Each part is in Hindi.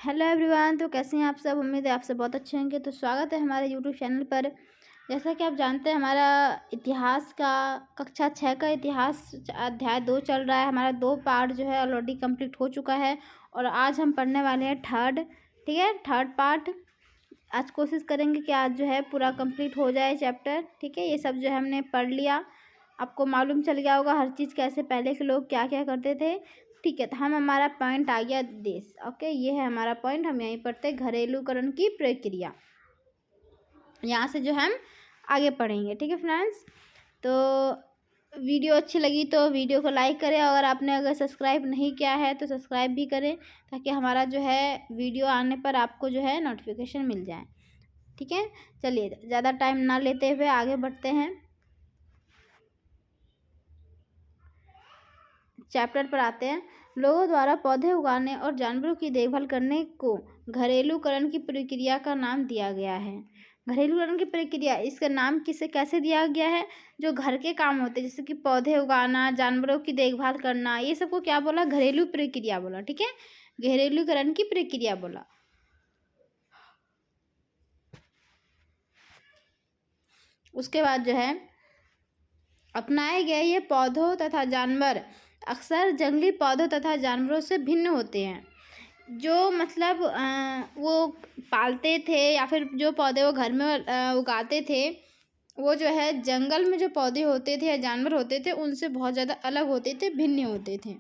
Hello everyone. तो कैसे हैं आप सब? उम्मीद है आप सब बहुत अच्छे होंगे। तो स्वागत है हमारे यूट्यूब चैनल पर। जैसा कि आप जानते हैं, हमारा इतिहास का कक्षा 6 का इतिहास अध्याय 2 चल रहा है। हमारा 2 पार्ट जो है ऑलरेडी कंप्लीट हो चुका है और आज हम पढ़ने वाले हैं थर्ड। ठीक है, थर्ड पार्ट। आज कोशिश करेंगे कि आज जो है पूरा कंप्लीट हो जाए चैप्टर। ठीक है, ये सब जो है हमने पढ़ लिया, आपको मालूम चल गया होगा हर चीज़ कैसे पहले के लोग क्या क्या करते थे। ठीक है, तो हमारा पॉइंट आ गया देश। ओके, ये है हमारा पॉइंट। हम यहीं पढ़ते घरेलूकरण की प्रक्रिया। यहाँ से जो हम आगे पढ़ेंगे। ठीक है फ्रेंड्स, तो वीडियो अच्छी लगी तो वीडियो को लाइक करें, और आपने अगर सब्सक्राइब नहीं किया है तो सब्सक्राइब भी करें, ताकि हमारा जो है वीडियो आने पर आपको जो है नोटिफिकेशन मिल जाए। ठीक है, चलिए ज़्यादा टाइम ना लेते हुए आगे बढ़ते हैं, चैप्टर पर आते हैं। लोगों द्वारा पौधे उगाने और जानवरों की देखभाल करने को घरेलूकरण की प्रक्रिया का नाम दिया गया है। घरेलूकरण की प्रक्रिया, इसका नाम किसे कैसे दिया गया है? जो घर के काम होते हैं, जैसे कि पौधे उगाना, जानवरों की देखभाल करना, ये सबको क्या बोला? घरेलू प्रक्रिया बोला। ठीक है, घरेलूकरण की प्रक्रिया बोला। उसके बाद जो है अपनाए गए ये पौधों तथा जानवर अक्सर जंगली पौधों तथा जानवरों से भिन्न होते हैं। जो मतलब वो पालते थे या फिर जो पौधे वो घर में उगाते थे, वो जो है जंगल में जो पौधे होते थे या जानवर होते थे उनसे बहुत ज़्यादा अलग होते थे, भिन्न होते थे।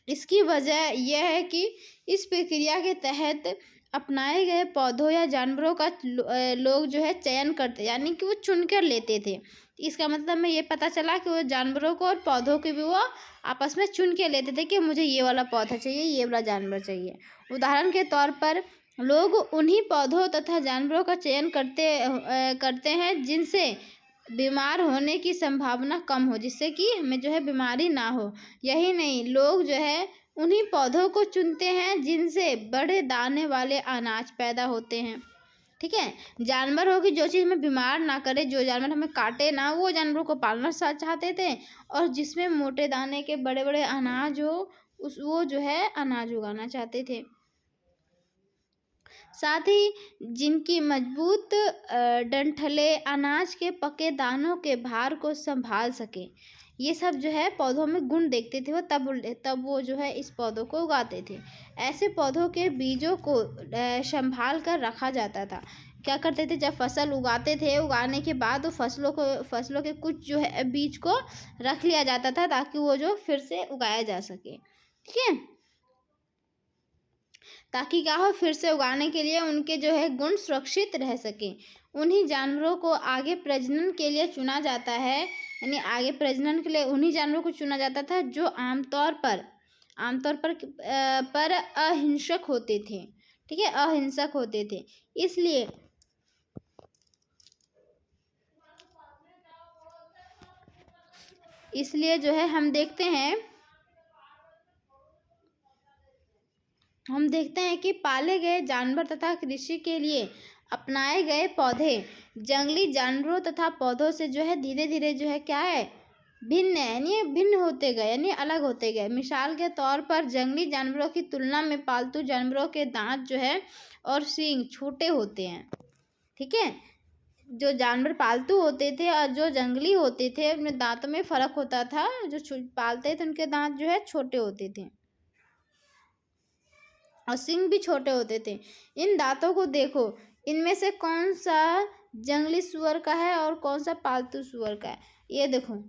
इसकी वजह यह है कि इस प्रक्रिया के तहत अपनाए गए पौधों या जानवरों का लोग जो है चयन करते, यानी कि वो चुन कर लेते थे। इसका मतलब में ये पता चला कि वो जानवरों को और पौधों के भी वो आपस में चुन के लेते थे कि मुझे ये वाला पौधा चाहिए, ये वाला जानवर चाहिए। उदाहरण के तौर पर लोग उन्हीं पौधों तथा जानवरों का चयन करते हैं जिनसे बीमार होने की संभावना कम हो, जिससे कि हमें जो है बीमारी ना हो। यही नहीं, लोग जो है उन्हीं पौधों को चुनते हैं जिनसे बड़े दाने वाले अनाज पैदा होते हैं। ठीक है, जानवर हो कि जो चीज़ हमें बीमार ना करे, जो जानवर हमें काटे ना, वो जानवरों को पालना चाहते थे। और जिसमें मोटे दाने के बड़े बड़े अनाज हो, वो जो है अनाज उगाना चाहते थे। साथ ही जिनकी मजबूत डंठलें अनाज के पके दानों के भार को संभाल सके, ये सब जो है पौधों में गुण देखते थे वो, तब वो जो है इस पौधों को उगाते थे। ऐसे पौधों के बीजों को संभाल कर रखा जाता था। क्या करते थे? जब फसल उगाते थे, उगाने के बाद वो फसलों के कुछ जो है बीज को रख लिया जाता था, ताकि वो जो फिर से उगाया जा सके। ठीक है, ताकि क्या हो, फिर से उगाने के लिए उनके जो है गुण सुरक्षित रह सके। उन्हीं जानवरों को आगे प्रजनन के लिए चुना जाता है, यानी आगे प्रजनन के लिए उन्हीं जानवरों को चुना जाता था जो आमतौर पर अहिंसक होते थे। ठीक है, अहिंसक होते थे। इसलिए जो है हम देखते हैं कि पाले गए जानवर तथा कृषि के लिए अपनाए गए पौधे जंगली जानवरों तथा पौधों से जो है धीरे धीरे जो है क्या है, भिन्न है, यानी भिन्न होते गए, यानी अलग होते गए। मिसाल के तौर पर जंगली जानवरों की तुलना में पालतू जानवरों के दांत जो है और सींग छोटे होते हैं। ठीक है, जो जानवर पालतू होते थे और जो जंगली होते थे, उनमें दांतों में फर्क होता था। जो पालते थे उनके दांत जो है छोटे होते थे और सींग भी छोटे होते थे। इन दांतों को देखो, इनमें से कौन सा जंगली सुअर का है और कौन सा पालतू सुअर का है? ये देखो,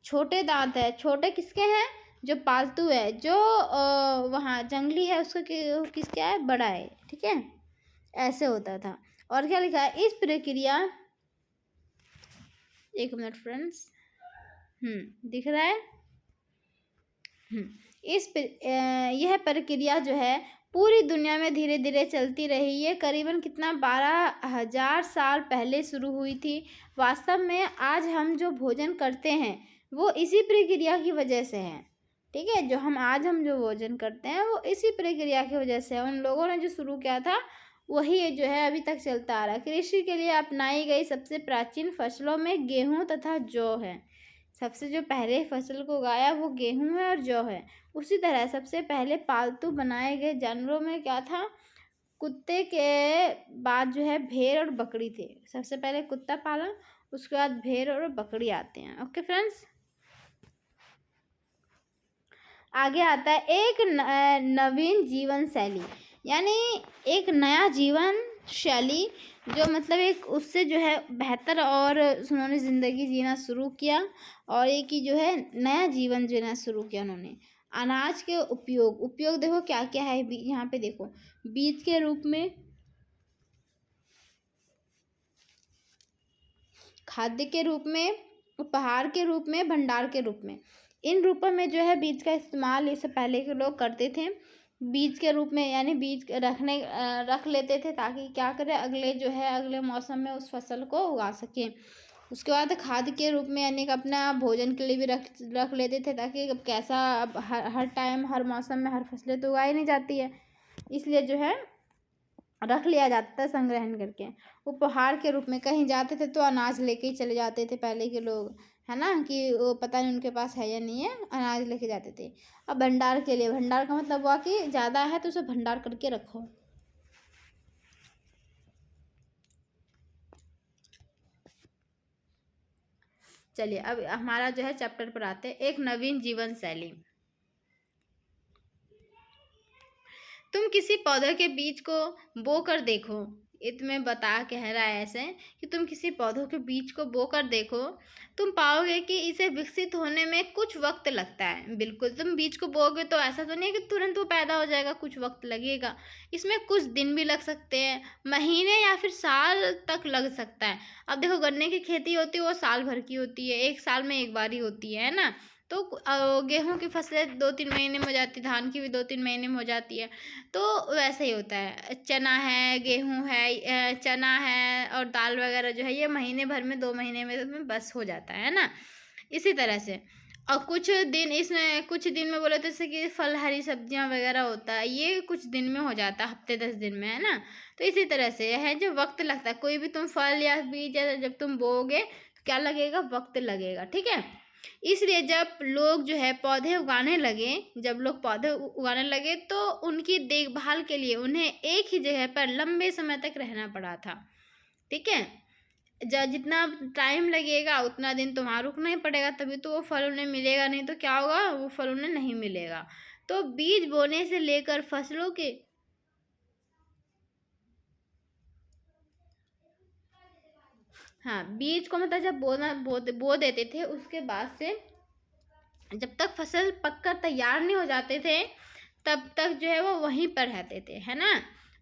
छोटे दांत है। छोटे किसके हैं? जो पालतू है। जो वहाँ जंगली है उसका किसका है? बड़ा है। ठीक है, ऐसे होता था। और क्या लिखा है? इस प्रक्रिया, एक मिनट फ्रेंड्स, दिख रहा है? यह प्रक्रिया जो है पूरी दुनिया में धीरे धीरे चलती रही। ये करीबन कितना 12,000 साल पहले शुरू हुई थी। वास्तव में आज हम जो भोजन करते हैं वो इसी प्रक्रिया की वजह से है। ठीक है, हम जो भोजन करते हैं वो इसी प्रक्रिया की वजह से है। उन लोगों ने जो शुरू किया था वही जो है अभी तक चलता आ रहा है। कृषि के लिए अपनाई गई सबसे प्राचीन फसलों में गेहूँ तथा जौ है। सबसे जो पहले फसल को उगाया वो गेहूं है और जौ है। उसी तरह सबसे पहले पालतू बनाए गए जानवरों में क्या था, कुत्ते के बाद जो है भेड़ और बकरी थे। सबसे पहले कुत्ता पाला, उसके बाद भेड़ और बकरी आते हैं। ओके फ्रेंड्स, आगे आता है एक नवीन जीवन शैली, यानी एक नया जीवन शैली, जो मतलब एक उससे जो है बेहतर और उन्होंने ज़िंदगी जीना शुरू किया, और एक ही जो है नया जीवन जीना शुरू किया उन्होंने। अनाज के उपयोग देखो क्या क्या है यहाँ पे देखो, बीज के रूप में, खाद्य के रूप में, उपहार के रूप में, भंडार के रूप में। इन रूपों में जो है बीज का इस्तेमाल इससे पहले के लोग करते थे। बीज के रूप में यानी बीज रख लेते थे ताकि क्या करें, अगले मौसम में उस फसल को उगा सकें। उसके बाद खाद के रूप में यानी कि अपना भोजन के लिए भी रख लेते थे, ताकि अब कैसा अब हर टाइम हर मौसम में हर फसलें तो उगाई नहीं जाती है, इसलिए जो है रख लिया जाता था संग्रहण करके। उपहार के रूप में कहीं जाते थे तो अनाज लेके ही चले जाते थे पहले के लोग, है ना, कि वो पता नहीं उनके पास है या नहीं है, अनाज लेके जाते थे। अब भंडार के लिए, भंडार का मतलब हुआ कि ज़्यादा है तो उसे भंडार करके रखो। चलिए अब हमारा जो है चैप्टर पर आते हैं, एक नवीन जीवन शैली। तुम किसी पौधे के बीज को बो कर देखो, ये तुम्हें कह रहा है ऐसे कि तुम किसी पौधों के बीज को बो कर देखो, तुम पाओगे कि इसे विकसित होने में कुछ वक्त लगता है। बिल्कुल, तुम बीज को बोओगे तो ऐसा तो नहीं है कि तुरंत वो पैदा हो जाएगा, कुछ वक्त लगेगा। इसमें कुछ दिन भी लग सकते हैं, महीने या फिर साल तक लग सकता है। अब देखो, गन्ने की खेती होती है वो साल भर की होती है, एक साल में एक बार ही होती है ना। तो गेहूं की फसलें 2-3 महीने में हो जाती है, धान की भी 2-3 महीने में हो जाती है। तो वैसे ही होता है, चना है, गेहूं है, चना है और दाल वगैरह जो है ये महीने भर में 2 महीने में बस हो जाता है ना। इसी तरह से और कुछ दिन में बोले तो जैसे कि फल हरी सब्जियां वगैरह होता है, ये कुछ दिन में हो जाता है, हफ्ते 10 दिन में, है ना। तो इसी तरह से है जो वक्त लगता है, कोई भी तुम फल या बीज जब तुम बोओगे तो क्या लगेगा, वक्त लगेगा, ठीक है। इसलिए जब लोग जो है जब लोग पौधे उगाने लगे तो उनकी देखभाल के लिए उन्हें एक ही जगह पर लंबे समय तक रहना पड़ा था, ठीक है। जितना टाइम लगेगा उतना दिन तो वहाँ रुकना ही पड़ेगा, तभी तो वो फल उन्हें मिलेगा, नहीं तो क्या होगा, वो फल उन्हें नहीं मिलेगा। तो बीज बोने से लेकर फसलों के बीज को मतलब जब बो देते थे, उसके बाद से जब तक फसल पककर तैयार नहीं हो जाते थे तब तक जो है वो वहीं पर रहते थे, है ना।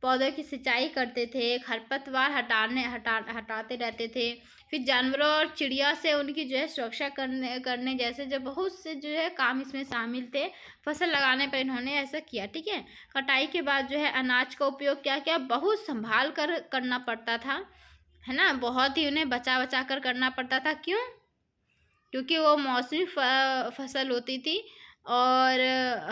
पौधों की सिंचाई करते थे, खरपतवार हटाते रहते थे, फिर जानवरों और चिड़िया से उनकी जो है सुरक्षा करने जैसे जो बहुत से जो है काम इसमें शामिल थे। फसल लगाने पर इन्होंने ऐसा किया, ठीक है। कटाई के बाद जो है अनाज का उपयोग क्या क्या बहुत संभाल कर करना पड़ता था, है ना। बहुत ही उन्हें बचा बचा कर करना पड़ता था, क्यों, क्योंकि वो मौसमी फसल होती थी और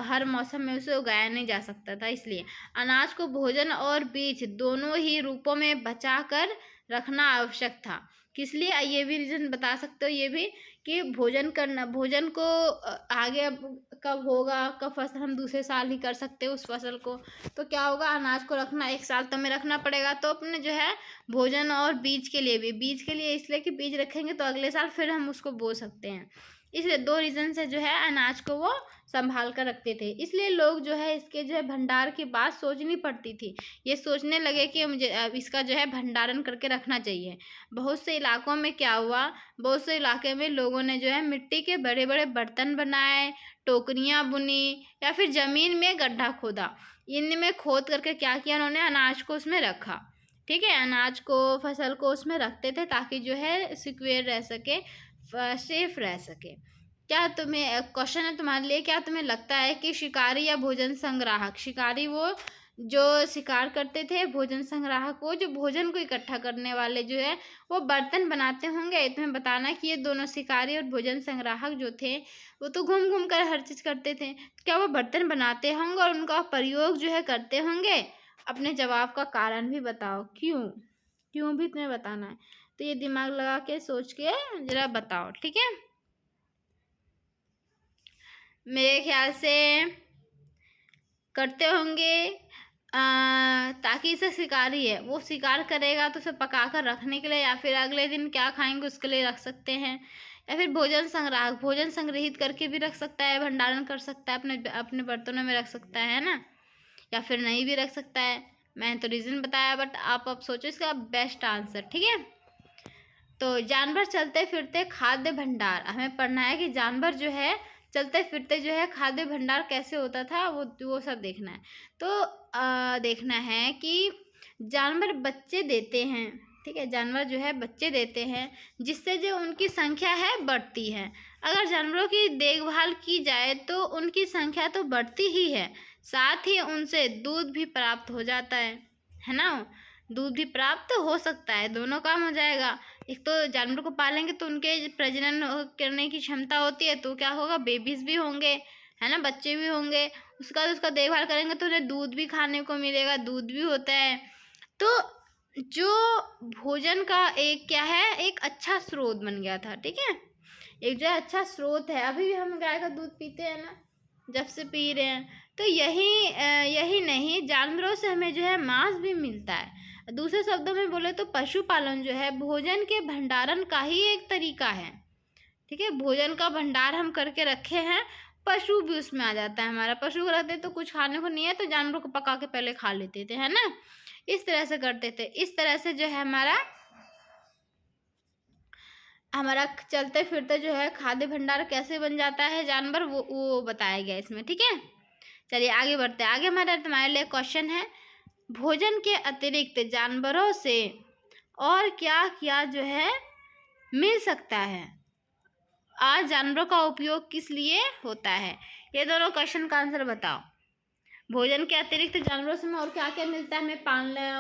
हर मौसम में उसे उगाया नहीं जा सकता था। इसलिए अनाज को भोजन और बीज दोनों ही रूपों में बचा कर रखना आवश्यक था। किस लिए, ये भी रीज़न बता सकते हो, ये भी कि भोजन को आगे अब कब होगा, कब फसल हम दूसरे साल ही कर सकते हैं उस फसल को, तो क्या होगा, अनाज को रखना एक साल तो हमें रखना पड़ेगा। तो अपने जो है भोजन और बीज के लिए इसलिए कि बीज रखेंगे तो अगले साल फिर हम उसको बो सकते हैं। इसलिए 2 रीज़न से जो है अनाज को वो संभाल कर रखते थे। इसलिए लोग जो है इसके जो है भंडार की बात सोचनी पड़ती थी, ये सोचने लगे कि मुझे अब इसका जो है भंडारण करके रखना चाहिए। बहुत से इलाकों में क्या हुआ, बहुत से इलाके में लोगों ने जो है मिट्टी के बड़े बड़े बर्तन बनाए, टोकरियाँ बुनी या फिर ज़मीन में गड्ढा खोदा। इनमें खोद करके क्या किया, उन्होंने अनाज को उसमें रखा, ठीक है। अनाज को, फसल को उसमें रखते थे ताकि जो है सिक्योर रह सके, सेफ रह सके। क्या तुम्हें क्वेश्चन है तुम्हारे लिए, क्या तुम्हें लगता है कि शिकारी या भोजन संग्राहक, शिकारी वो जो शिकार करते थे, भोजन संग्राहक वो जो भोजन को इकट्ठा करने वाले जो है वो बर्तन बनाते होंगे। तुम्हें बताना कि ये दोनों शिकारी और भोजन संग्राहक जो थे वो तो घूम घूम कर हर चीज़ करते थे, क्या वो बर्तन बनाते होंगे और उनका प्रयोग जो है करते होंगे। अपने जवाब का कारण भी बताओ, क्यों भी तुम्हें बताना है, तो ये दिमाग लगा के सोच के जरा बताओ, ठीक है। मेरे ख्याल से करते होंगे, ताकि इसे शिकारी है वो शिकार करेगा तो उसे पका कर रखने के लिए, या फिर अगले दिन क्या खाएंगे उसके लिए रख सकते हैं, या फिर भोजन संग्रह, भोजन संग्रहित करके भी रख सकता है, भंडारण कर सकता है, अपने अपने बर्तनों में रख सकता है ना, या फिर नहीं भी रख सकता है। मैंने तो रीज़न बताया, बट आप अब सोचो इसका बेस्ट आंसर। ठीक है, तो जानवर चलते फिरते खाद्य भंडार, हमें पढ़ना है कि जानवर जो है चलते फिरते जो है खाद्य भंडार कैसे होता था, वो सब देखना है। तो देखना है कि जानवर बच्चे देते हैं। ठीक है, जानवर जो है बच्चे देते हैं, जिससे जो उनकी संख्या है बढ़ती है। अगर जानवरों की देखभाल की जाए तो उनकी संख्या तो बढ़ती ही है, साथ ही उनसे दूध भी प्राप्त हो जाता है ना। दूध भी प्राप्त हो सकता है, दोनों काम हो जाएगा। एक तो जानवर को पालेंगे तो उनके प्रजनन करने की क्षमता होती है, तो क्या होगा, बेबीज भी होंगे, है ना, बच्चे भी होंगे। उसका बाद उसका देखभाल करेंगे तो उन्हें दूध भी खाने को मिलेगा, दूध भी होता है। तो जो भोजन का एक क्या है, एक अच्छा स्रोत बन गया था। ठीक है, एक जो है अच्छा स्रोत है। अभी भी हम गाय का दूध पीते हैं ना, जब से पी रहे हैं। तो यही नहीं, जानवरों से हमें जो है मांस भी मिलता है। दूसरे शब्दों में बोले तो पशुपालन जो है भोजन के भंडारण का ही एक तरीका है। ठीक है, भोजन का भंडार हम करके रखे हैं, पशु भी उसमें आ जाता है हमारा। पशु को रखते तो कुछ खाने को नहीं है तो जानवरों को पका के पहले खा लेते थे, है ना, इस तरह से करते थे। इस तरह से जो है हमारा चलते फिरते जो है खाद्य भंडार कैसे बन जाता है जानवर, वो बताया गया इसमें। ठीक है, चलिए आगे बढ़ते हैं। आगे तुम्हारे लिए क्वेश्चन है, भोजन के अतिरिक्त जानवरों से और क्या क्या जो है मिल सकता है, आज जानवरों का उपयोग किस लिए होता है। ये दोनों क्वेश्चन का आंसर बताओ। भोजन के अतिरिक्त जानवरों से हमें और क्या क्या मिलता है, हमें पालने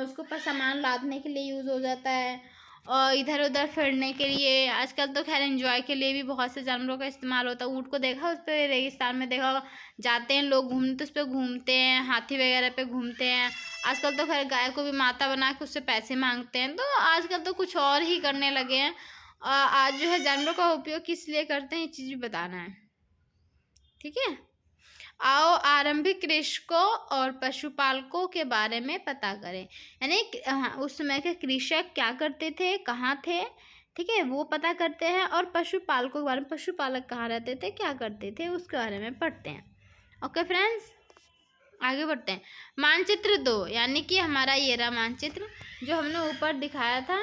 उसको पर सामान लादने के लिए यूज़ हो जाता है, और इधर उधर फिरने के लिए। आजकल तो खैर एंजॉय के लिए भी बहुत से जानवरों का इस्तेमाल होता है। ऊँट को देखा, उस पर रेगिस्तान में देखा होगा, जाते हैं लोग घूमने तो उस पर घूमते हैं, हाथी वगैरह पे घूमते हैं। आजकल तो खैर गाय को भी माता बना के उससे पैसे मांगते हैं। तो आजकल तो कुछ और ही करने लगे हैं। आज जो है जानवरों का उपयोग किस लिए करते हैं, ये चीज़ भी बताना है। ठीक है, आओ आरंभिक कृषकों और पशुपालकों के बारे में पता करें। यानी उस समय के कृषक क्या करते थे, कहाँ थे, ठीक है, वो पता करते हैं। और पशुपालकों के बारे में, पशुपालक कहाँ रहते थे, क्या करते थे, उसके बारे में पढ़ते हैं। ओके फ्रेंड्स, आगे बढ़ते हैं। मानचित्र 2, यानी कि हमारा ये रहा मानचित्र जो हमने ऊपर दिखाया था।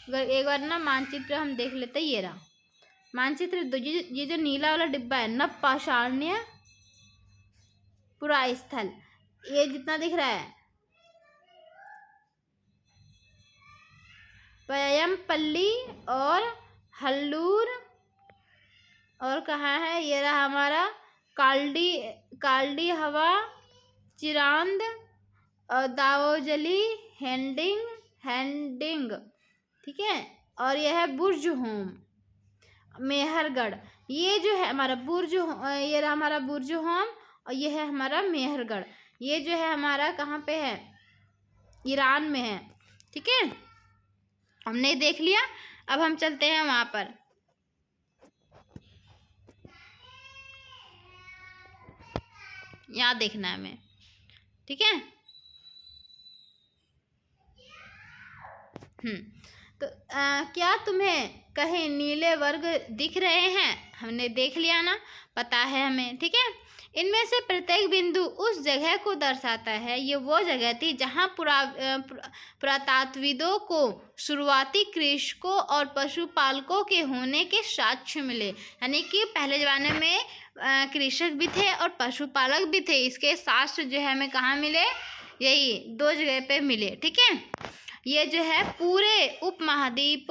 अगर एक बार ना मानचित्र हम देख लेते हैं, ये रहा मानचित्र 2। ये जो नीला वाला डिब्बा है, नवपाषाण्य पुरास्थल, ये जितना दिख रहा है, पय्यमपल्ली और हल्लूर, और कहाँ है, ये रहा हमारा काल्डी हवा, चिरांद, और दावोजली, हैंडिंग। ठीक है, और यह है बुर्ज होम, मेहरगढ़। ये जो है हमारा ये रहा हमारा बुर्ज होम, और ये है हमारा मेहरगढ़। ये जो है हमारा कहाँ पे है, ईरान में है। ठीक है, हमने देख लिया। अब हम चलते हैं वहाँ पर। यहाँ देखना है हमें। ठीक है, तो क्या तुम्हें कहीं नीले वर्ग दिख रहे हैं, हमने देख लिया ना, पता है हमें। ठीक है, इनमें से प्रत्येक बिंदु उस जगह को दर्शाता है। ये वो जगह थी जहाँ पुरातत्वविदों को शुरुआती कृषकों और पशुपालकों के होने के साक्ष्य मिले। यानी कि पहले ज़माने में कृषक भी थे और पशुपालक भी थे। इसके साक्ष्य जो है हमें कहाँ मिले, यही 2 जगह पे मिले। ठीक है, ये जो है पूरे उपमहाद्वीप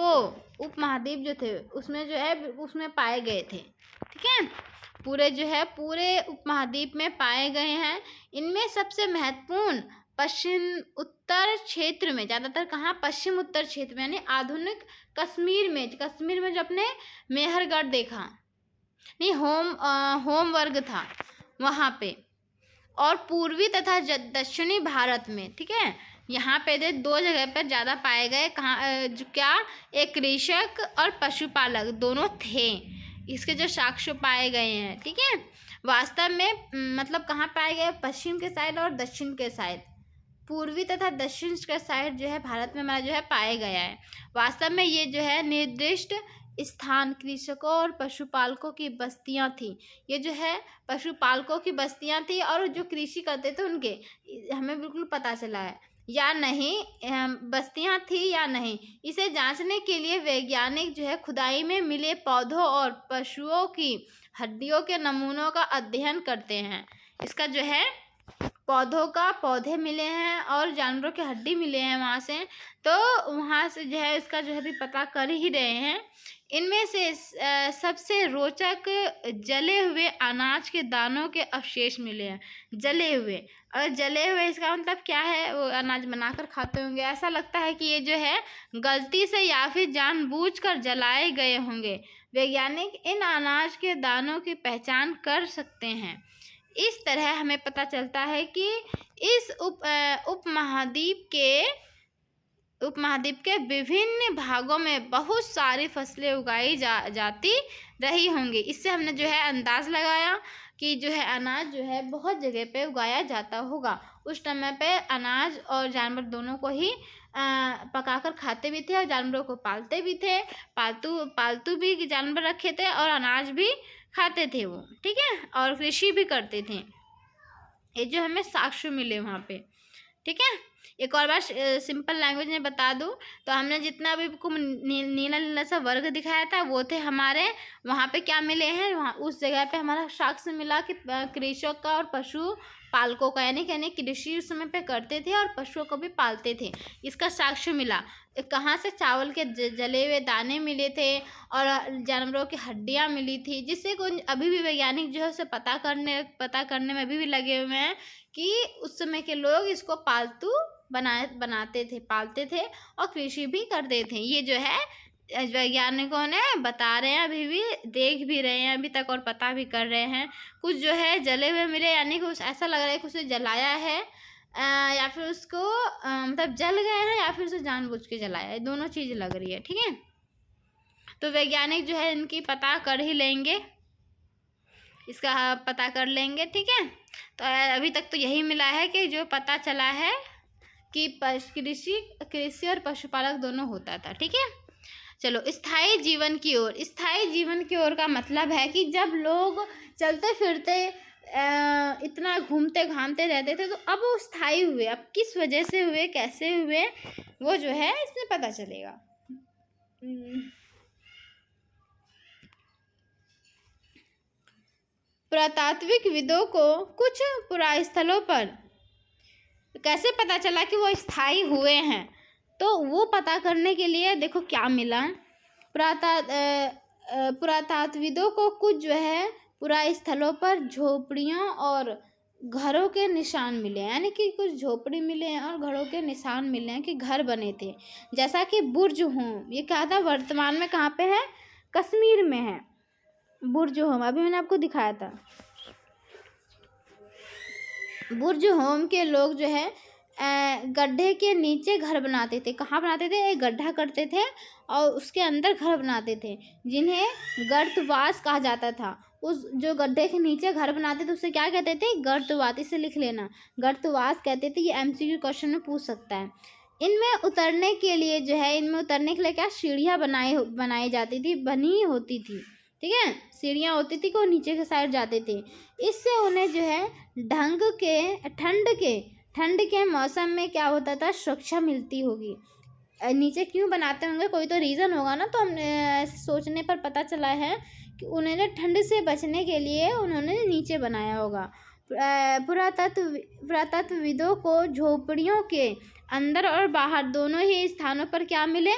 जो थे उसमें जो है उसमें पाए गए थे। ठीक है, पूरे उपमहाद्वीप में पाए गए हैं। इनमें सबसे महत्वपूर्ण पश्चिम उत्तर क्षेत्र में, ज़्यादातर कहाँ, पश्चिम उत्तर क्षेत्र में, यानी आधुनिक कश्मीर में जो अपने मेहरगढ़ देखा नहीं, होम वर्ग था वहाँ पे, और पूर्वी तथा दक्षिणी भारत में। ठीक है, यहाँ पे 2 जगह पर ज़्यादा पाए गए। कहाँ, जो क्या, एक कृषक और पशुपालक दोनों थे। इसके जो साक्ष्य पाए गए हैं, ठीक है। वास्तव में मतलब कहाँ पाए गए, पश्चिम के साइड और दक्षिण के साइड, पूर्वी तथा दक्षिण के साइड जो है भारत में हमारा जो है पाया गया है। वास्तव में ये जो है निर्दिष्ट स्थान कृषकों और पशुपालकों की बस्तियां थी। ये जो है पशुपालकों की बस्तियां थी और जो कृषि करते थे उनके, हमें बिल्कुल पता चला है या नहीं, बस्तियां थी या नहीं, इसे जांचने के लिए वैज्ञानिक जो है खुदाई में मिले पौधों और पशुओं की हड्डियों के नमूनों का अध्ययन करते हैं। इसका जो है पौधों का पौधे मिले हैं और जानवरों के हड्डी मिले हैं वहाँ से, तो वहाँ से जो है इसका जो है भी पता कर ही रहे हैं। इनमें से सबसे रोचक जले हुए अनाज के दानों के अवशेष मिले हैं। जले हुए, और जले हुए इसका मतलब क्या है, वो अनाज बनाकर खाते होंगे। ऐसा लगता है कि ये जो है गलती से या फिर जानबूझकर जलाए गए होंगे। वैज्ञानिक इन अनाज के दानों की पहचान कर सकते हैं। इस तरह हमें पता चलता है कि इस उपमहाद्वीप के विभिन्न भागों में बहुत सारी फसलें उगाई जाती रही होंगी। इससे हमने जो है अंदाज़ लगाया कि जो है अनाज जो है बहुत जगह पे उगाया जाता होगा। उस समय पे अनाज और जानवर दोनों को ही पकाकर खाते भी थे और जानवरों को पालते भी थे। पालतू भी जानवर रखे थे और अनाज भी खाते थे वो, ठीक है, और कृषि भी करते थे। ये जो हमें साक्ष्य मिले वहाँ पे, ठीक है। एक और बार सिंपल लैंग्वेज में बता दूँ तो हमने जितना अभी को नीला नीला सा वर्ग दिखाया था वो थे हमारे, वहाँ पे क्या मिले हैं, वहाँ उस जगह पे हमारा साक्ष्य मिला कि कृषक का और पशु पालकों का, यानी कृषि उस समय पे करते थे और पशुओं को भी पालते थे, इसका साक्ष्य मिला। कहाँ से, चावल के जले हुए दाने मिले थे और जानवरों की हड्डियाँ मिली थी, जिससे कोई अभी भी वैज्ञानिक जो है उसे पता करने में अभी भी लगे हुए हैं कि उस समय के लोग इसको पालतू बनाते थे, पालते थे और कृषि भी करते थे। ये जो है वैज्ञानिकों ने बता रहे हैं, अभी भी देख भी रहे हैं अभी तक और पता भी कर रहे हैं। कुछ जो है जले हुए मिले, यानी कि ऐसा लग रहा है कि उसे जलाया है या फिर उसको मतलब जल गए हैं या फिर उसे जानबूझ के जलाया है, दोनों चीज़ लग रही है, ठीक है। तो वैज्ञानिक जो है इनकी पता कर ही लेंगे, इसका पता कर लेंगे, ठीक है। तो अभी तक तो यही मिला है कि जो पता चला है कि कृषि और पशुपालक दोनों होता था, ठीक है। चलो स्थायी जीवन की ओर। स्थायी जीवन की ओर का मतलब है कि जब लोग चलते फिरते इतना घूमते घामते रहते थे, तो अब वो स्थायी हुए। अब किस वजह से हुए, कैसे हुए, वो जो है इसमें पता चलेगा। पुरातात्विक विदों को कुछ पुरास्थलों पर कैसे पता चला कि वो स्थायी हुए हैं, तो वो पता करने के लिए देखो क्या मिला। पुरातात्विदों को कुछ जो है पुरास्थलों पर झोपड़ियों और घरों के निशान मिले, यानी कि कुछ झोपड़ी मिले हैं और घरों के निशान मिले हैं कि घर बने थे, जैसा कि बुर्ज होम। ये क्या था, वर्तमान में कहाँ पे है, कश्मीर में है बुर्ज होम, अभी मैंने आपको दिखाया था। बुर्ज होम के लोग जो है गड्ढे के नीचे घर बनाते थे। कहाँ बनाते थे, एक गड्ढा करते थे और उसके अंदर घर बनाते थे, जिन्हें गर्तवास कहा जाता था। उस जो गड्ढे के नीचे घर बनाते थे उसे क्या कहते थे, गर्तवास। इसे लिख लेना, गर्तवास कहते थे। ये MCQ क्वेश्चन में पूछ सकता है। इनमें उतरने के लिए जो है, इनमें उतरने के लिए क्या सीढ़ियाँ बनाई जाती थी, बनी होती थी, ठीक है। सीढ़ियाँ होती थी कि वो नीचे के साइड जाते थे। इससे उन्हें जो है ठंड के मौसम में क्या होता था, सुरक्षा मिलती होगी। नीचे क्यों बनाते होंगे, कोई तो रीज़न होगा ना। तो हमने सोचने पर पता चला है कि उन्होंने ठंड से बचने के लिए उन्होंने नीचे बनाया होगा। पुरातत्वविदों को झोपड़ियों के अंदर और बाहर दोनों ही स्थानों पर क्या मिले,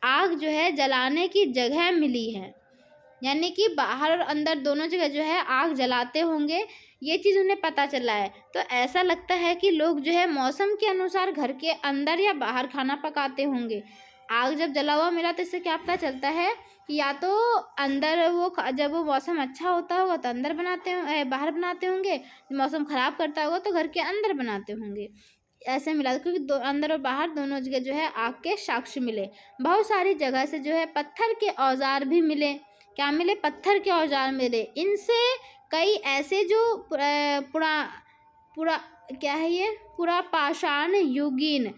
आग जो है जलाने की जगह मिली है, यानी कि बाहर और अंदर दोनों जगह जो है आग जलाते होंगे, ये चीज़ उन्हें पता चला है। तो ऐसा लगता है कि लोग जो है मौसम के अनुसार घर के अंदर या बाहर खाना पकाते होंगे। आग जब जला हुआ मिला तो इससे क्या पता चलता है कि या तो अंदर वो, जब वो मौसम अच्छा होता होगा तो अंदर बाहर बनाते होंगे, मौसम ख़राब करता होगा तो घर के अंदर बनाते होंगे। ऐसे मिला, क्योंकि अंदर और बाहर दोनों जगह जो है आग के साक्ष्य मिले। बहुत सारी जगह से जो है पत्थर के औजार भी मिले, क्या मिले? पत्थर के औजार मिले। इनसे कई ऐसे जो पुरा क्या है ये? पुरापाषाण युगीन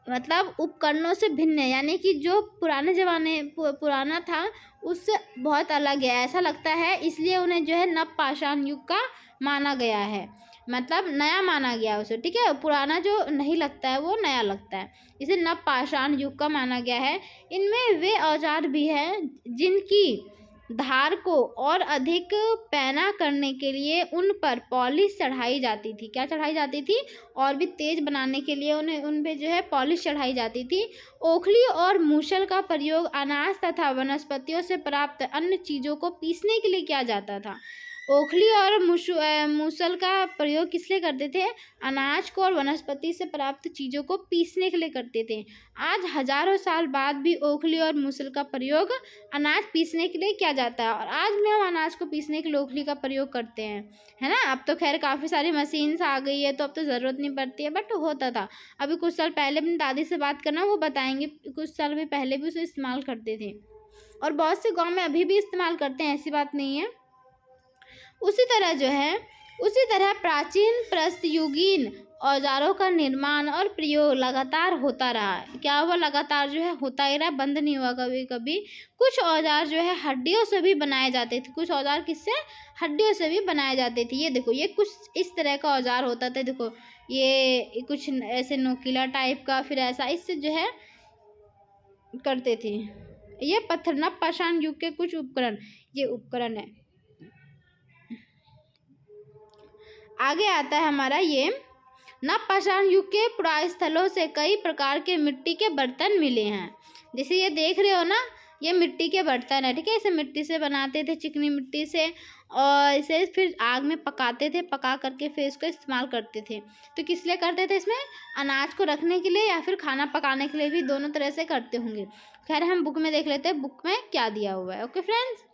मतलब उपकरणों से भिन्न है, यानी कि जो पुराने ज़माने पुराना था उससे बहुत अलग है ऐसा लगता है, इसलिए उन्हें जो है नवपाषाण युग का माना गया है, मतलब नया माना गया उसे। ठीक है, पुराना जो नहीं लगता है वो नया लगता है, इसे नवपाषाण युग का माना गया है। इनमें वे औजार भी हैं जिनकी धार को और अधिक पैना करने के लिए उन पर पॉलिश चढ़ाई जाती थी। क्या चढ़ाई जाती थी? और भी तेज बनाने के लिए उन्हें उन पे जो है पॉलिश चढ़ाई जाती थी। ओखली और मूसल का प्रयोग अनाज तथा वनस्पतियों से प्राप्त अन्य चीज़ों को पीसने के लिए किया जाता था। ओखली और मूसल का प्रयोग किस लिए करते थे? अनाज को और वनस्पति से प्राप्त चीज़ों को पीसने के लिए करते थे। आज हजारों साल बाद भी ओखली और मूसल का प्रयोग अनाज पीसने के लिए किया जाता है, और आज भी हम अनाज को पीसने के लिए ओखली का प्रयोग करते हैं, है ना। अब तो खैर काफ़ी सारी मशीन्स आ गई है तो अब तो ज़रूरत नहीं पड़ती है, बट होता था। अभी कुछ साल पहले अपनी दादी से बात करना, वो बताएंगे कुछ साल भी पहले भी उसे इस्तेमाल करते थे, और बहुत से गाँव में अभी भी इस्तेमाल करते हैं, ऐसी बात नहीं है। उसी तरह प्राचीन प्रस्तयुगीन औजारों का निर्माण और प्रयोग लगातार होता रहा। क्या हुआ? लगातार जो है होता ही रहा, बंद नहीं हुआ कभी कभी। कुछ औजार जो है हड्डियों से भी बनाए जाते थे। कुछ औजार किससे? हड्डियों से भी बनाए जाते थे। ये देखो, ये कुछ इस तरह का औजार होता था। देखो ये कुछ ऐसे नोकीला टाइप का, फिर ऐसा इससे जो है करते थे। ये पत्थर नवपाषाण युग के कुछ उपकरण, ये उपकरण है। आगे आता है हमारा ये नवपाषाण युग के पुरास्थलों से कई प्रकार के मिट्टी के बर्तन मिले हैं। जैसे ये देख रहे हो ना, ये मिट्टी के बर्तन है। ठीक है, इसे मिट्टी से बनाते थे, चिकनी मिट्टी से, और इसे फिर आग में पकाते थे, पका करके फिर इसको इस्तेमाल करते थे। तो किस लिए करते थे? इसमें अनाज को रखने के लिए या फिर खाना पकाने के लिए भी, दोनों तरह से करते होंगे। खैर हम बुक में देख लेते हैं, बुक में क्या दिया हुआ है। ओके फ्रेंड्स,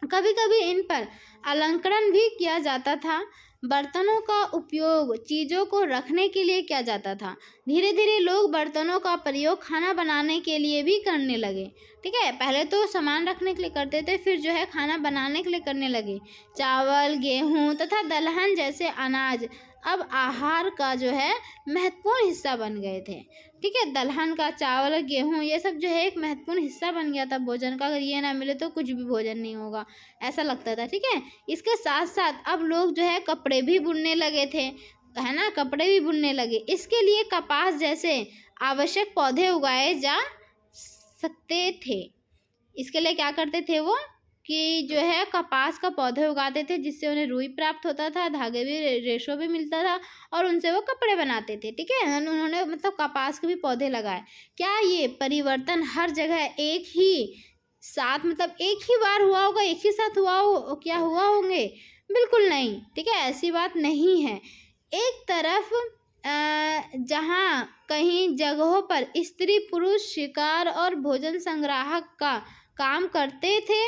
कभी कभी इन पर अलंकरण भी किया जाता था। बर्तनों का उपयोग चीज़ों को रखने के लिए किया जाता था। धीरे धीरे लोग बर्तनों का प्रयोग खाना बनाने के लिए भी करने लगे। ठीक है, पहले तो सामान रखने के लिए करते थे, फिर जो है खाना बनाने के लिए करने लगे। चावल, गेहूँ तथा दलहन जैसे अनाज अब आहार का जो है महत्वपूर्ण हिस्सा बन गए थे। ठीक है, दलहन का, चावल, गेहूँ, ये सब जो है एक महत्वपूर्ण हिस्सा बन गया था भोजन का। अगर ये ना मिले तो कुछ भी भोजन नहीं होगा, ऐसा लगता था। ठीक है, इसके साथ साथ अब लोग जो है कपड़े भी बुनने लगे थे, है ना, कपड़े भी बुनने लगे। इसके लिए कपास जैसे आवश्यक पौधे उगाए जा सकते थे। इसके लिए क्या करते थे वो, कि जो है कपास का पौधे उगाते थे, जिससे उन्हें रुई प्राप्त होता था, धागे भी, रेशो भी मिलता था, और उनसे वो कपड़े बनाते थे। ठीक है, उन्होंने मतलब कपास के भी पौधे लगाए। क्या ये परिवर्तन हर जगह एक ही साथ, मतलब एक ही बार हुआ होगा, एक ही साथ हुआ हो, क्या हुआ होंगे? बिल्कुल नहीं। ठीक है, ऐसी बात नहीं है। एक तरफ जहाँ कहीं जगहों पर स्त्री पुरुष शिकार और भोजन संग्राहक का काम करते थे,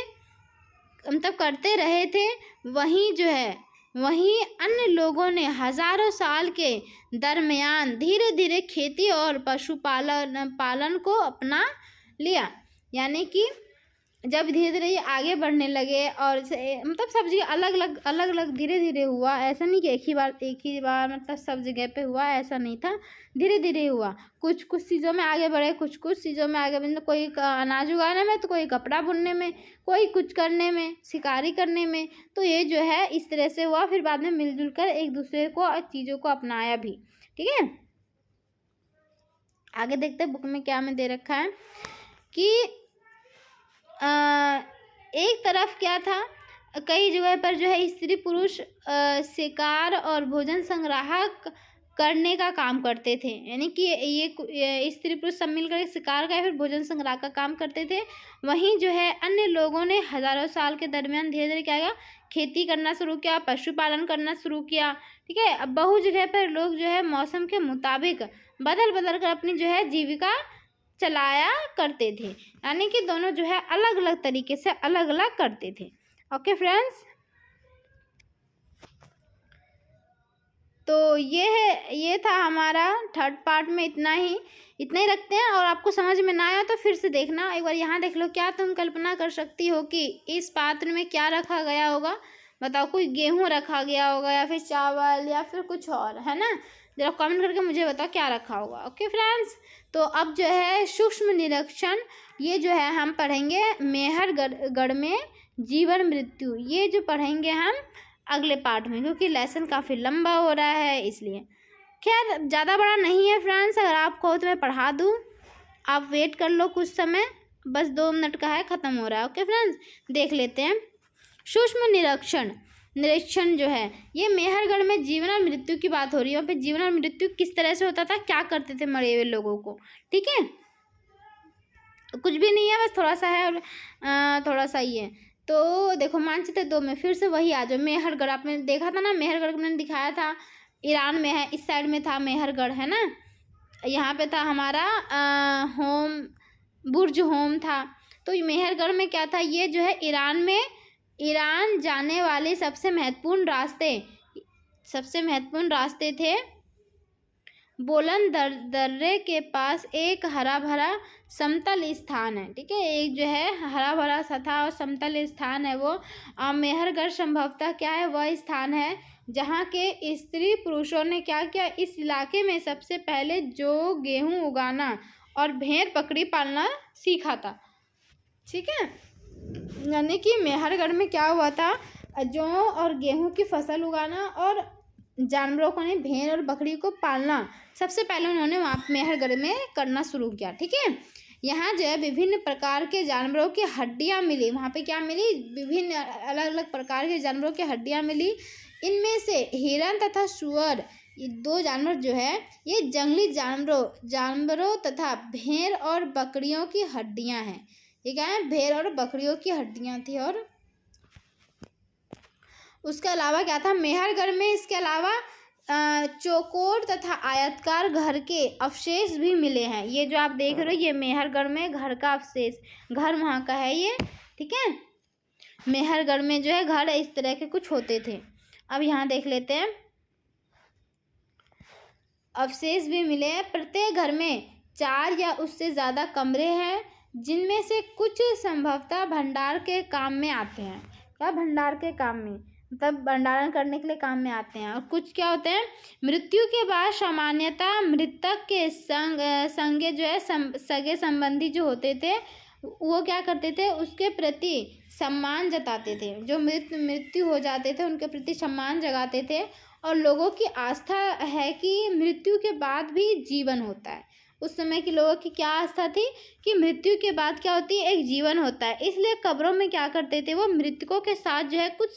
मतलब करते रहे थे, वहीं अन्य लोगों ने हजारों साल के दरमियान धीरे धीरे खेती और पशुपालन को अपना लिया। यानी कि जब धीरे धीरे ये आगे बढ़ने लगे, और मतलब सब जगह अलग अलग धीरे धीरे हुआ। ऐसा नहीं कि एक ही बार मतलब सब जगह पे हुआ, ऐसा नहीं था, धीरे धीरे हुआ। कुछ चीज़ों में आगे बढ़े, कुछ चीज़ों में आगे, मतलब कोई अनाज उगाने में, तो कोई कपड़ा बुनने में, कोई कुछ करने में, शिकारी करने में। तो ये जो है इस तरह से हुआ, फिर बाद में मिलजुल कर एक दूसरे को चीज़ों को अपनाया भी। ठीक है, आगे देखते हैं बुक में क्या हमें दे रखा है कि एक तरफ क्या था, कई जगह पर जो है स्त्री पुरुष शिकार और भोजन संग्राहक करने का काम करते थे। यानी कि ये स्त्री पुरुष सब मिलकर शिकार का या फिर भोजन संग्रह का काम करते थे। वहीं जो है अन्य लोगों ने हजारों साल के दरमियान धीरे धीरे क्या किया, खेती करना शुरू किया, पशुपालन करना शुरू किया। ठीक है, अब बहुत जगह पर लोग जो है मौसम के मुताबिक बदल बदल कर अपनी जो है जीविका चलाया करते थे। यानी कि दोनों जो है अलग अलग तरीके से अलग अलग करते थे। ओके फ्रेंड्स, तो ये था हमारा थर्ड पार्ट में इतना ही रखते हैं। और आपको समझ में ना आया तो फिर से देखना एक बार। यहाँ देख लो, क्या तुम कल्पना कर सकती हो कि इस पात्र में क्या रखा गया होगा? बताओ, कोई गेहूँ रखा गया होगा या फिर चावल या फिर कुछ और, है ना? जरा कमेंट करके मुझे बताओ क्या रखा होगा। ओके फ्रेंड्स, तो अब जो है सूक्ष्म निरीक्षण, ये जो है हम पढ़ेंगे मेहरगढ़ में जीवन मृत्यु। ये जो पढ़ेंगे हम अगले पार्ट में, क्योंकि लेसन काफ़ी लंबा हो रहा है इसलिए। खैर ज़्यादा बड़ा नहीं है फ्रेंड्स, अगर आप कहो तो मैं पढ़ा दूँ, आप वेट कर लो कुछ समय, बस 2 मिनट का है, ख़त्म हो रहा है। ओके फ्रेंड्स, देख लेते हैं। सूक्ष्म निरीक्षण जो है, ये मेहरगढ़ में जीवन और मृत्यु की बात हो रही है। वहाँ पे जीवन और मृत्यु किस तरह से होता था, क्या करते थे मरे हुए लोगों को, ठीक है? कुछ भी नहीं है, बस थोड़ा सा है और थोड़ा सा ही है। तो देखो मानचित्र 2 में फिर से वही आ जाओ। मेहरगढ़ आपने देखा था ना, मेहरगढ़ मैंने दिखाया था, ईरान में है, इस साइड में था मेहरगढ़, है ना? यहाँ पे था हमारा बुर्ज होम था। तो मेहरगढ़ में क्या था, ये जो है ईरान जाने वाले सबसे महत्वपूर्ण रास्ते थे। बोलन दर्रे के पास एक हरा भरा समतल स्थान है, ठीक है? एक जो है हरा भरा सतह और समतल स्थान है वो। मेहरगढ़ संभवतः क्या है, वह स्थान है जहाँ के स्त्री पुरुषों ने क्या किया, इस इलाके में सबसे पहले जो गेहूँ उगाना और भेड़ बकरी पालना सीखा था, ठीक है? यानी कि मेहरगढ़ में क्या हुआ था, जौ और गेहूँ की फसल उगाना और जानवरों को, भेड़ और बकरी को पालना सबसे पहले उन्होंने वहाँ मेहरगढ़ में करना शुरू किया, ठीक है? यहाँ जो है विभिन्न प्रकार के जानवरों की हड्डियाँ मिली। वहाँ पे क्या मिली, विभिन्न अलग अलग प्रकार के जानवरों की हड्डियाँ मिली। इनमें से हिरन तथा सुअर, ये 2 जानवर जो है, ये जंगली जानवरों तथा भेड़ और बकरियों की हड्डियाँ हैं। ये क्या है, भेड़ और बकरियों की हड्डियाँ थी। और उसके अलावा क्या था मेहरगढ़ में, इसके अलावा चौकोर तथा आयताकार घर के अवशेष भी मिले हैं। ये जो आप देख रहे हो, ये मेहरगढ़ में घर का अवशेष, घर वहाँ का है ये, ठीक है? मेहरगढ़ में जो है घर इस तरह के कुछ होते थे। अब यहाँ देख लेते हैं, अवशेष भी मिले हैं। प्रत्येक घर में 4 या उससे ज़्यादा कमरे हैं, जिनमें से कुछ संभवतः भंडार के काम में आते हैं। क्या भंडार के काम में, मतलब भंडारण करने के लिए काम में आते हैं। और कुछ क्या होते हैं, मृत्यु के बाद सामान्यतः मृतक के संगे जो है सगे संबंधी जो होते थे, वो क्या करते थे, उसके प्रति सम्मान जताते थे। जो मृत्यु हो जाते थे उनके प्रति सम्मान जगाते थे। और लोगों की आस्था है कि मृत्यु के बाद भी जीवन होता है। उस समय के लोगों की क्या आस्था थी कि मृत्यु के बाद क्या होती है, एक जीवन होता है। इसलिए कब्रों में क्या करते थे, वो मृतकों के साथ जो है कुछ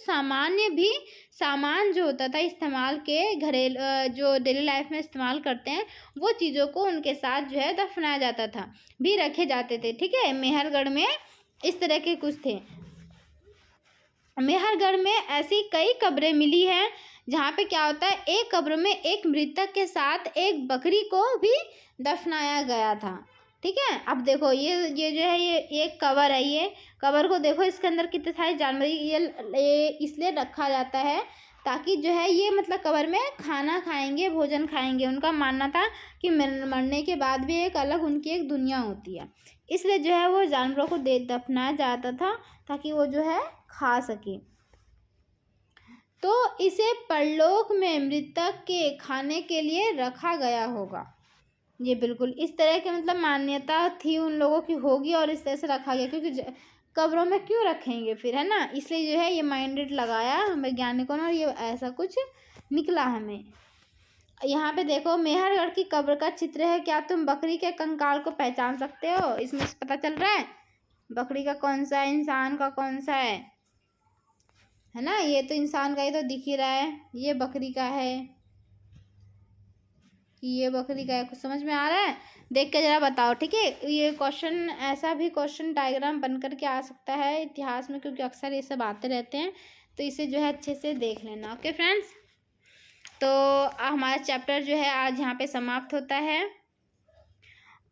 सामान जो होता था इस्तेमाल के घरेलू, जो डेली लाइफ में इस्तेमाल करते हैं, वो चीज़ों को उनके साथ जो है दफनाया जाता था, भी रखे जाते थे, ठीक है? मेहरगढ़ में इस तरह के कुछ थे। मेहरगढ़ में ऐसी कई कब्रें मिली हैं जहाँ पे क्या होता है, एक कब्र में एक मृतक के साथ एक बकरी को भी दफनाया गया था, ठीक है? अब देखो ये जो है, ये एक कब्र है। ये कब्र को देखो, इसके अंदर कितने सारे जानवर, ये इसलिए रखा जाता है ताकि जो है ये मतलब कब्र में खाना खाएंगे, भोजन खाएंगे। उनका मानना था कि मरने के बाद भी एक अलग उनकी एक दुनिया होती है, इसलिए जो है वो जानवरों को दफनाया जाता था ताकि वो जो है खा सके। तो इसे परलोक में मृतक के खाने के लिए रखा गया होगा। ये बिल्कुल इस तरह के मतलब मान्यता थी उन लोगों की होगी, और इस तरह से रखा गया, क्योंकि कब्रों में क्यों रखेंगे फिर, है ना? इसलिए जो है ये माइंडेड लगाया वैज्ञानिकों ने, और ये ऐसा कुछ निकला हमें। यहाँ पे देखो मेहरगढ़ की कब्र का चित्र है। क्या तुम बकरी के कंकाल को पहचान सकते हो? इसमें से पता चल रहा है बकरी का कौन सा है, इंसान का कौन सा है ना? ये तो इंसान का ही तो दिख ही रहा है, ये बकरी का है, ये बकरी का है। कुछ समझ में आ रहा है? देख के जरा बताओ, ठीक है? ये क्वेश्चन, ऐसा भी क्वेश्चन डायग्राम बन करके आ सकता है इतिहास में, क्योंकि अक्सर ये सब आते रहते हैं, तो इसे जो है अच्छे से देख लेना। ओके फ्रेंड्स, तो हमारा चैप्टर जो है आज यहाँ पे समाप्त होता है।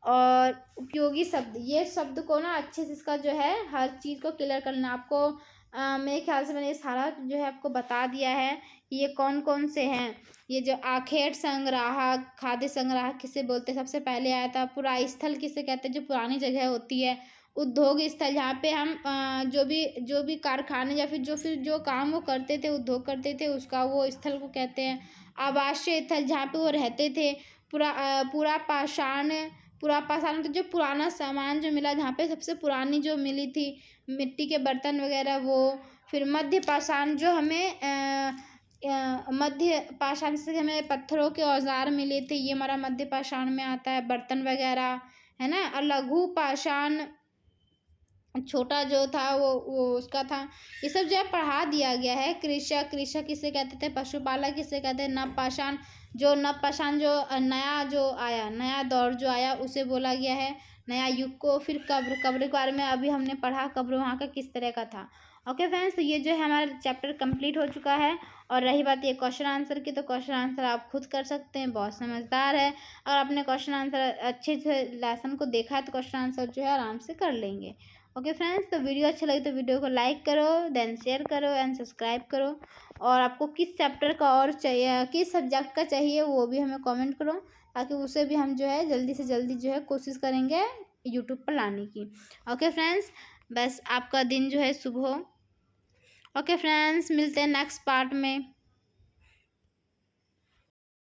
और उपयोगी शब्द, ये शब्द को ना अच्छे से इसका जो है हर चीज़ को क्लियर करना। आपको मेरे ख्याल से मैंने ये सारा जो है आपको बता दिया है कि ये कौन कौन से हैं। ये जो आखेट संग्राहक, खाद्य संग्राहक किसे बोलते हैं, सबसे पहले आया था। पुरास्थल किसे कहते हैं, जो पुरानी जगह होती है। उद्योग स्थल, जहाँ पे हम जो भी कारखाने या फिर जो काम वो करते थे, उद्योग करते थे, उसका वो स्थल को कहते हैं। आवासीय स्थल, जहाँ पे वो रहते थे। पूरा पाषाण, पूरा पाषाण तो जो पुराना सामान जो मिला, जहाँ पे सबसे पुरानी जो मिली थी मिट्टी के बर्तन वगैरह वो। फिर मध्य पाषाण, जो हमें मध्य पाषाण से हमें पत्थरों के औजार मिले थे, ये हमारा मध्य पाषाण में आता है, बर्तन वगैरह, है ना। और लघु पाषाण छोटा जो था वो उसका था। ये सब जो है पढ़ा दिया गया है। कृषक किसे कहते थे, पशुपालक किसे कहते हैं, नवपाषाण, जो नवपाषाण जो नया जो आया, नया दौर जो आया उसे बोला गया है, नया युग को। फिर कब्र के बारे में अभी हमने पढ़ा, कब्र वहाँ का किस तरह का था। ओके फ्रेंड्स, तो ये जो है हमारा चैप्टर कंप्लीट हो चुका है। और रही बात ये क्वेश्चन आंसर की, तो क्वेश्चन आंसर आप खुद कर सकते हैं, बहुत समझदार है। अगर आपने क्वेश्चन आंसर अच्छे से लेसन को देखा है तो क्वेश्चन आंसर जो है आराम से कर लेंगे। ओके फ्रेंड्स, तो वीडियो अच्छा लगे तो वीडियो को लाइक करो, देन शेयर करो एंड सब्सक्राइब करो। और आपको किस चैप्टर का और चाहिए, किस सब्जेक्ट का चाहिए, वो भी हमें कमेंट करो, ताकि उसे भी हम जो है जल्दी से जल्दी जो है कोशिश करेंगे यूट्यूब पर लाने की। ओके फ्रेंड्स, बस आपका दिन जो है शुभ हो। ओके फ्रेंड्स, मिलते हैं नेक्स्ट पार्ट में।